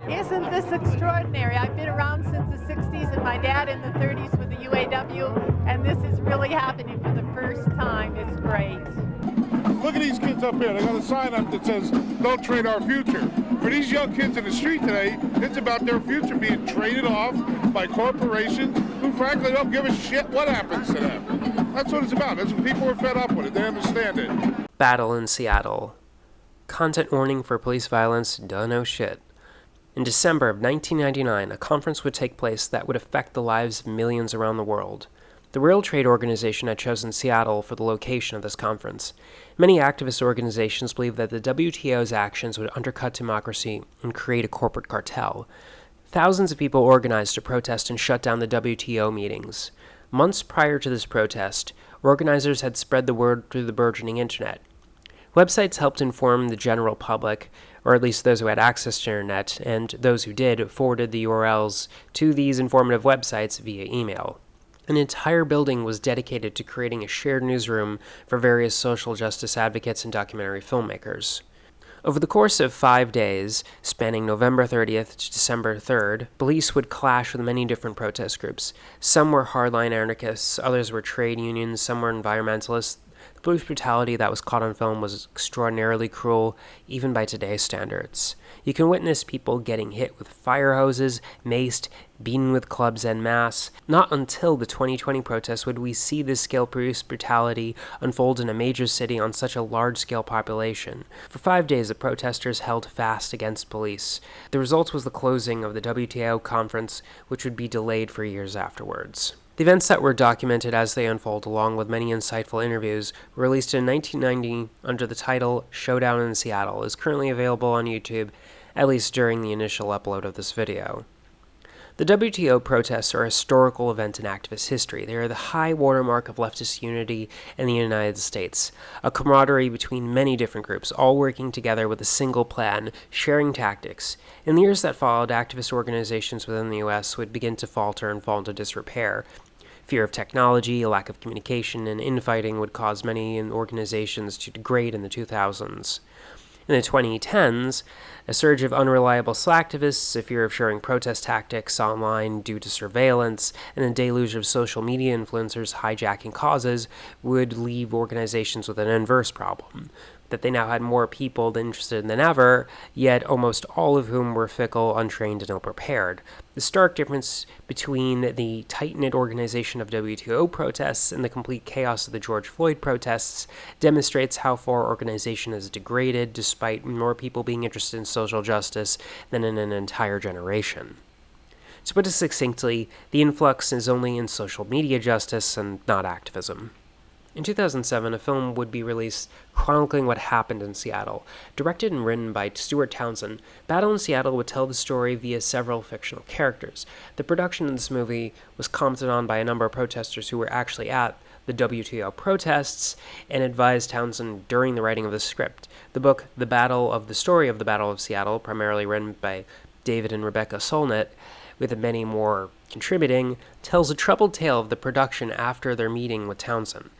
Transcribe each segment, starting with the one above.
Isn't this extraordinary? I've been around since the 60s and my dad in the 30s with the UAW, and this is really happening for the first time. It's great. Look at these kids up here. They got a sign up that says, "Don't trade our future." For these young kids in the street today, it's about their future being traded off by corporations who frankly don't give a shit what happens to them. That's what it's about. That's what people are fed up with it. They understand it. Battle in Seattle. Content warning for police violence, duh no shit. In December of 1999, a conference would take place that would affect the lives of millions around the world. The World Trade Organization had chosen Seattle for the location of this conference. Many activist organizations believed that the WTO's actions would undercut democracy and create a corporate cartel. Thousands of people organized to protest and shut down the WTO meetings. Months prior to this protest, organizers had spread the word through the burgeoning internet. Websites helped inform the general public, or at least those who had access to internet, and those who did forwarded the URLs to these informative websites via email. An entire building was dedicated to creating a shared newsroom for various social justice advocates and documentary filmmakers. Over the course of 5 days, spanning November 30th to December 3rd, police would clash with many different protest groups. Some were hardline anarchists, others were trade unions, some were environmentalists. The police brutality that was caught on film was extraordinarily cruel, even by today's standards. You can witness people getting hit with fire hoses, maced, beaten with clubs en masse. Not until the 2020 protests would we see this scale of police brutality unfold in a major city on such a large-scale population. For 5 days, the protesters held fast against police. The result was the closing of the WTO conference, which would be delayed for years afterwards. The events that were documented as they unfold, along with many insightful interviews, were released in 1990 under the title Showdown in Seattle, is currently available on YouTube, at least during the initial upload of this video. The WTO protests are a historical event in activist history. They are the high watermark of leftist unity in the United States, a camaraderie between many different groups, all working together with a single plan, sharing tactics. In the years that followed, activist organizations within the U.S. would begin to falter and fall into disrepair. Fear of technology, a lack of communication, and infighting would cause many organizations to degrade in the 2000s. In the 2010s, a surge of unreliable slacktivists, a fear of sharing protest tactics online due to surveillance, and a deluge of social media influencers hijacking causes would leave organizations with an inverse problem, that they now had more people interested than ever, yet almost all of whom were fickle, untrained, and ill-prepared. The stark difference between the tight-knit organization of WTO protests and the complete chaos of the George Floyd protests demonstrates how far organization has degraded despite more people being interested in social justice than in an entire generation. To put it succinctly, the influx is only in social media justice and not activism. In 2007, a film would be released chronicling what happened in Seattle. Directed and written by Stuart Townsend, Battle in Seattle would tell the story via several fictional characters. The production of this movie was commented on by a number of protesters who were actually at the WTO protests and advised Townsend during the writing of the script. The book, The Story of the Battle of Seattle, primarily written by David and Rebecca Solnit, with many more contributing, tells a troubled tale of the production after their meeting with Townsend.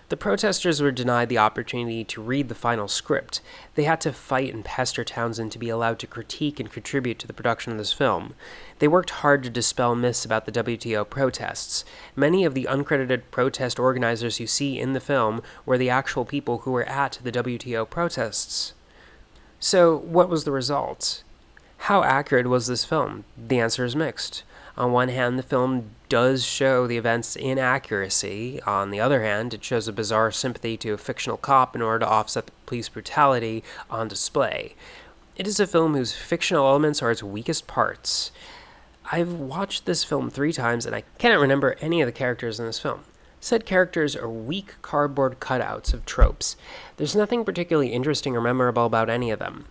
The protesters were denied the opportunity to read the final script. They had to fight and pester Townsend to be allowed to critique and contribute to the production of this film. They worked hard to dispel myths about the WTO protests. Many of the uncredited protest organizers you see in the film were the actual people who were at the WTO protests. So, what was the result? How accurate was this film? The answer is mixed. On one hand, the film does show the events in accuracy. On the other hand, it shows a bizarre sympathy to a fictional cop in order to offset the police brutality on display. It is a film whose fictional elements are its weakest parts. I've watched this film 3 times, and I cannot remember any of the characters in this film. Said characters are weak cardboard cutouts of tropes. There's nothing particularly interesting or memorable about any of them.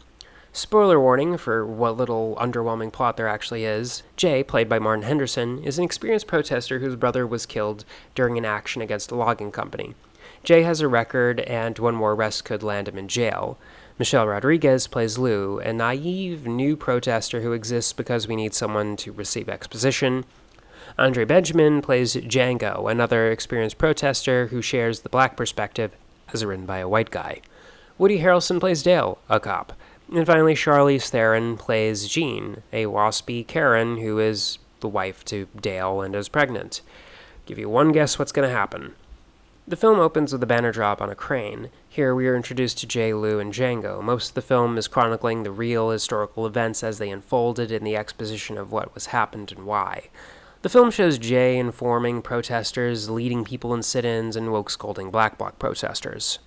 Spoiler warning for what little underwhelming plot there actually is. Jay, played by Martin Henderson, is an experienced protester whose brother was killed during an action against a logging company. Jay has a record, and one more arrest could land him in jail. Michelle Rodriguez plays Lou, a naive new protester who exists because we need someone to receive exposition. Andre Benjamin plays Django, another experienced protester who shares the black perspective as written by a white guy. Woody Harrelson plays Dale, a cop. And finally, Charlize Theron plays Jean, a waspy Karen who is the wife to Dale and is pregnant. Give you one guess what's going to happen. The film opens with a banner drop on a crane. Here we are introduced to Jay, Lou, and Django. Most of the film is chronicling the real historical events as they unfolded in the exposition of what was happened and why. The film shows Jay informing protesters, leading people in sit-ins, and woke scolding Black Bloc protesters.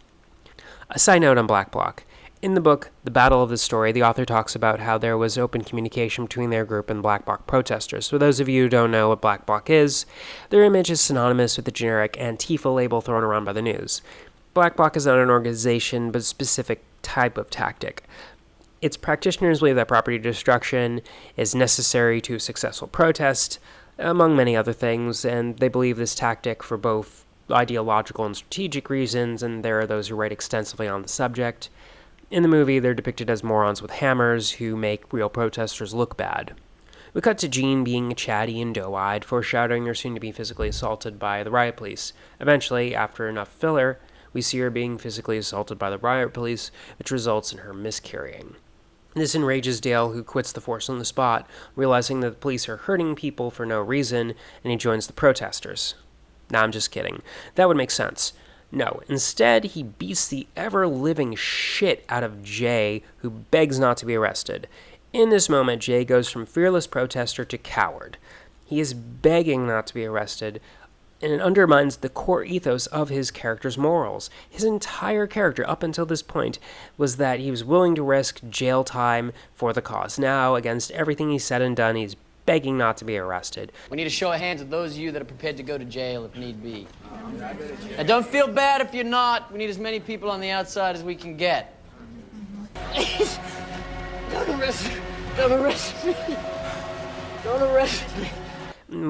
A side note on Black Bloc. In the book, The Battle of the Story, the author talks about how there was open communication between their group and Black Bloc protesters. For those of you who don't know what Black Bloc is, their image is synonymous with the generic Antifa label thrown around by the news. Black Bloc is not an organization, but a specific type of tactic. Its practitioners believe that property destruction is necessary to successful protest, among many other things, and they believe this tactic for both ideological and strategic reasons, and there are those who write extensively on the subject. In the movie, they're depicted as morons with hammers who make real protesters look bad. We cut to Jean being chatty and doe-eyed, foreshadowing her soon to be physically assaulted by the riot police. Eventually, after enough filler, we see her being physically assaulted by the riot police, which results in her miscarrying. This enrages Dale, who quits the force on the spot, realizing that the police are hurting people for no reason, and he joins the protesters. Nah, I'm just kidding. That would make sense. No, instead, he beats the ever-living shit out of Jay, who begs not to be arrested. In this moment, Jay goes from fearless protester to coward. He is begging not to be arrested, and it undermines the core ethos of his character's morals. His entire character, up until this point, was that he was willing to risk jail time for the cause. Now, against everything he's said and done, he's begging not to be arrested. We need a show of hands of those of you that are prepared to go to jail if need be. And don't feel bad if you're not. We need as many people on the outside as we can get. Don't arrest me. Don't arrest me. Don't arrest me.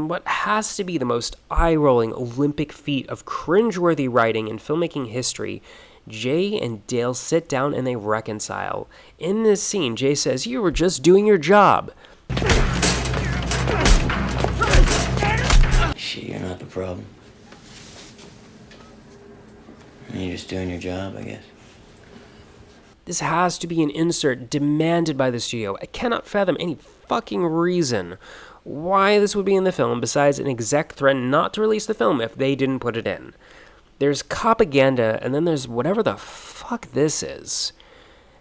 What has to be the most eye-rolling Olympic feat of cringeworthy writing in filmmaking history, Jay and Dale sit down and they reconcile. In this scene, Jay says, "You were just doing your job." Shit, you're not the problem. You're just doing your job, I guess. This has to be an insert demanded by the studio. I cannot fathom any fucking reason why this would be in the film besides an exec threat not to release the film if they didn't put it in. There's propaganda, and then there's whatever the fuck this is.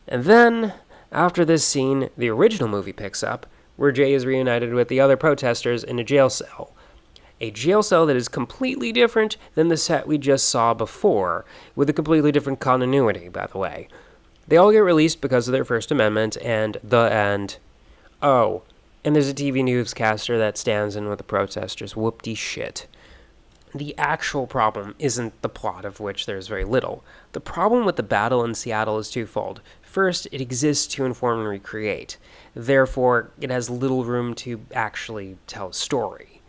And then, after this scene, the original movie picks up, where Jay is reunited with the other protesters in a jail cell. A jail cell that is completely different than the set we just saw before, with a completely different continuity, by the way. They all get released because of their First Amendment and the end. Oh, and there's a TV newscaster that stands in with the protesters. Whoop-de shit. The actual problem isn't the plot, of which there's very little. The problem with the battle in Seattle is twofold. First, it exists to inform and recreate. Therefore, it has little room to actually tell a story.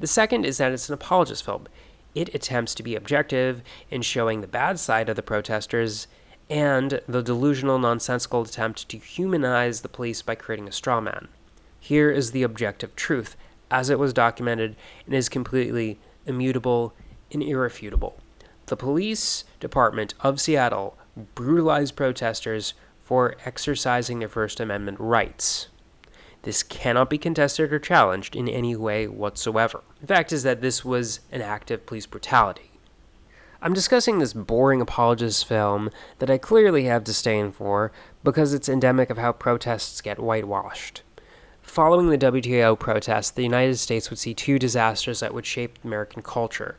The second is that it's an apologist film. It attempts to be objective in showing the bad side of the protesters and the delusional, nonsensical attempt to humanize the police by creating a straw man. Here is the objective truth, as it was documented, and is completely immutable and irrefutable. The police department of Seattle brutalized protesters for exercising their First Amendment rights. This cannot be contested or challenged in any way whatsoever. The fact is that this was an act of police brutality. I'm discussing this boring apologist film that I clearly have disdain for because it's endemic of how protests get whitewashed. Following the WTO protests, the United States would see two disasters that would shape American culture.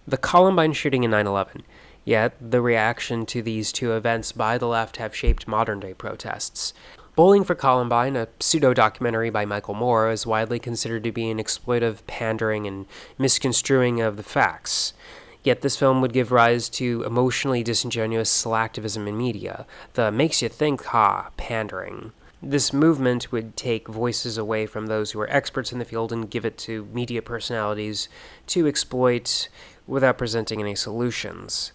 The Columbine shooting and 9/11. Yet, the reaction to these two events by the left have shaped modern-day protests. Bowling for Columbine, a pseudo-documentary by Michael Moore, is widely considered to be an exploitive pandering and misconstruing of the facts. Yet this film would give rise to emotionally disingenuous selectivism in media, the makes you think, pandering. This movement would take voices away from those who are experts in the field and give it to media personalities to exploit without presenting any solutions.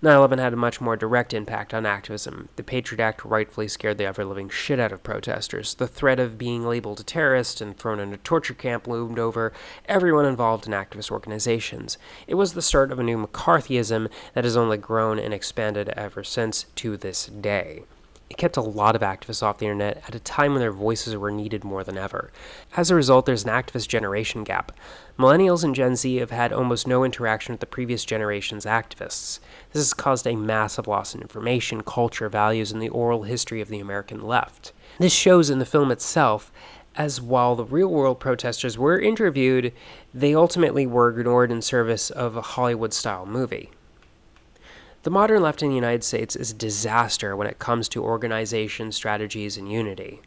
9/11 had a much more direct impact on activism. The Patriot Act rightfully scared the ever-living shit out of protesters. The threat of being labeled a terrorist and thrown in a torture camp loomed over everyone involved in activist organizations. It was the start of a new McCarthyism that has only grown and expanded ever since to this day. It kept a lot of activists off the internet at a time when their voices were needed more than ever. As a result, there's an activist generation gap. Millennials and Gen Z have had almost no interaction with the previous generation's activists. This has caused a massive loss in information, culture, values, and the oral history of the American left. This shows in the film itself, as while the real-world protesters were interviewed, they ultimately were ignored in service of a Hollywood-style movie. The modern left in the United States is a disaster when it comes to organization, strategies, and unity.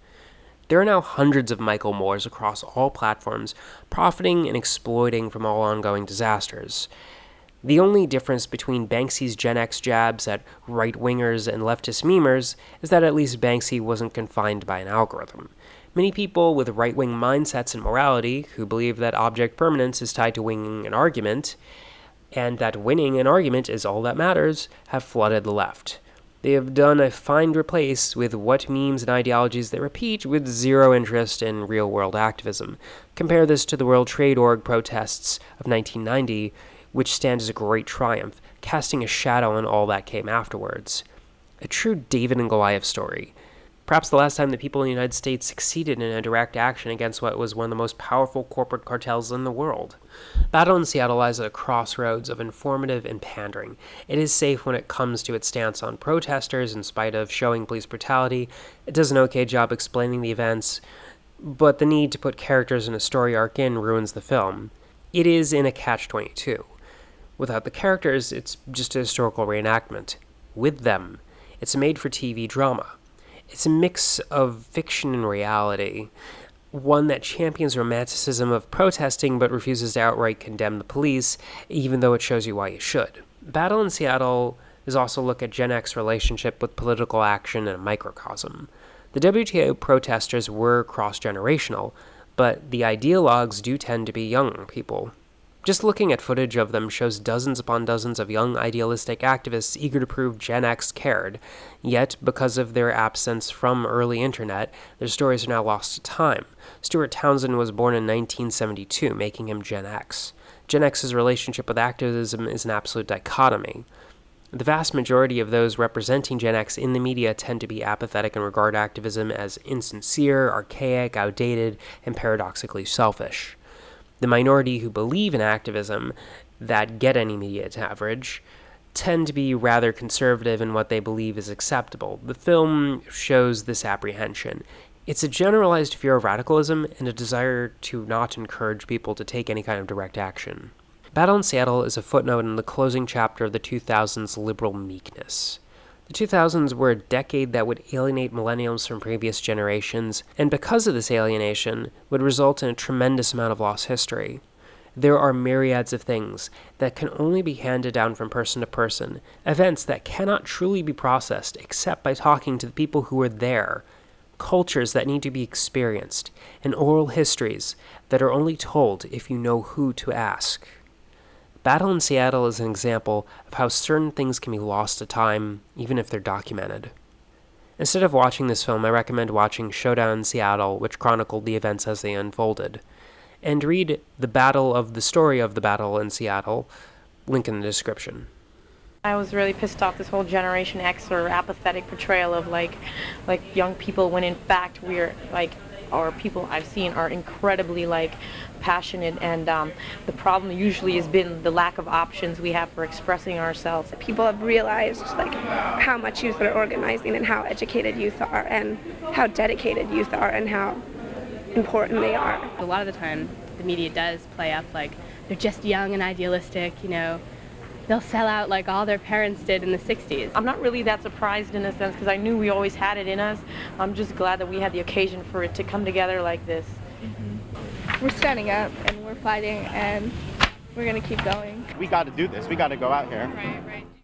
There are now hundreds of Michael Moores across all platforms, profiting and exploiting from all ongoing disasters. The only difference between Banksy's Gen X jabs at right-wingers and leftist memers is that at least Banksy wasn't confined by an algorithm. Many people with right-wing mindsets and morality, who believe that object permanence is tied to winning an argument, and that winning an argument is all that matters, have flooded the left. They have done a find replace with what memes and ideologies they repeat with zero interest in real-world activism. Compare this to the World Trade Org protests of 1990, which stand as a great triumph, casting a shadow on all that came afterwards. A true David and Goliath story. Perhaps the last time the people in the United States succeeded in a direct action against what was one of the most powerful corporate cartels in the world. Battle in Seattle lies at a crossroads of informative and pandering. It is safe when it comes to its stance on protesters in spite of showing police brutality. It does an okay job explaining the events, but the need to put characters in a story arc in ruins the film. It is in a catch-22. Without the characters, it's just a historical reenactment. With them, it's a made-for-TV drama. It's a mix of fiction and reality, one that champions romanticism of protesting but refuses to outright condemn the police, even though it shows you why you should. Battle in Seattle is also a look at Gen X relationship with political action and a microcosm. The WTO protesters were cross-generational, but the ideologues do tend to be young people. Just looking at footage of them shows dozens upon dozens of young idealistic activists eager to prove Gen X cared, yet because of their absence from early internet, their stories are now lost to time. Stuart Townsend was born in 1972, making him Gen X. Gen X's relationship with activism is an absolute dichotomy. The vast majority of those representing Gen X in the media tend to be apathetic and regard activism as insincere, archaic, outdated, and paradoxically selfish. The minority who believe in activism that get any media coverage tend to be rather conservative in what they believe is acceptable. The film shows this apprehension. It's a generalized fear of radicalism and a desire to not encourage people to take any kind of direct action. Battle in Seattle is a footnote in the closing chapter of the 2000s liberal meekness. The 2000s were a decade that would alienate millennials from previous generations, and because of this alienation, would result in a tremendous amount of lost history. There are myriads of things that can only be handed down from person to person, events that cannot truly be processed except by talking to the people who were there, cultures that need to be experienced, and oral histories that are only told if you know who to ask. Battle in Seattle is an example of how certain things can be lost to time, even if they're documented. Instead of watching this film, I recommend watching Showdown in Seattle, which chronicled the events as they unfolded, and read the story of the battle in Seattle, link in the description. I was really pissed off this whole Generation X or apathetic portrayal of like young people when in fact we're or people I've seen are incredibly passionate, and the problem usually has been the lack of options we have for expressing ourselves. People have realized how much youth are organizing and how educated youth are and how dedicated youth are and how important they are. A lot of the time the media does play up like they're just young and idealistic, they'll sell out like all their parents did in the 60s. I'm not really that surprised in a sense because I knew we always had it in us. I'm just glad that we had the occasion for it to come together like this. We're standing up and we're fighting and we're going to keep going. We got to do this. We got to go out here. Right.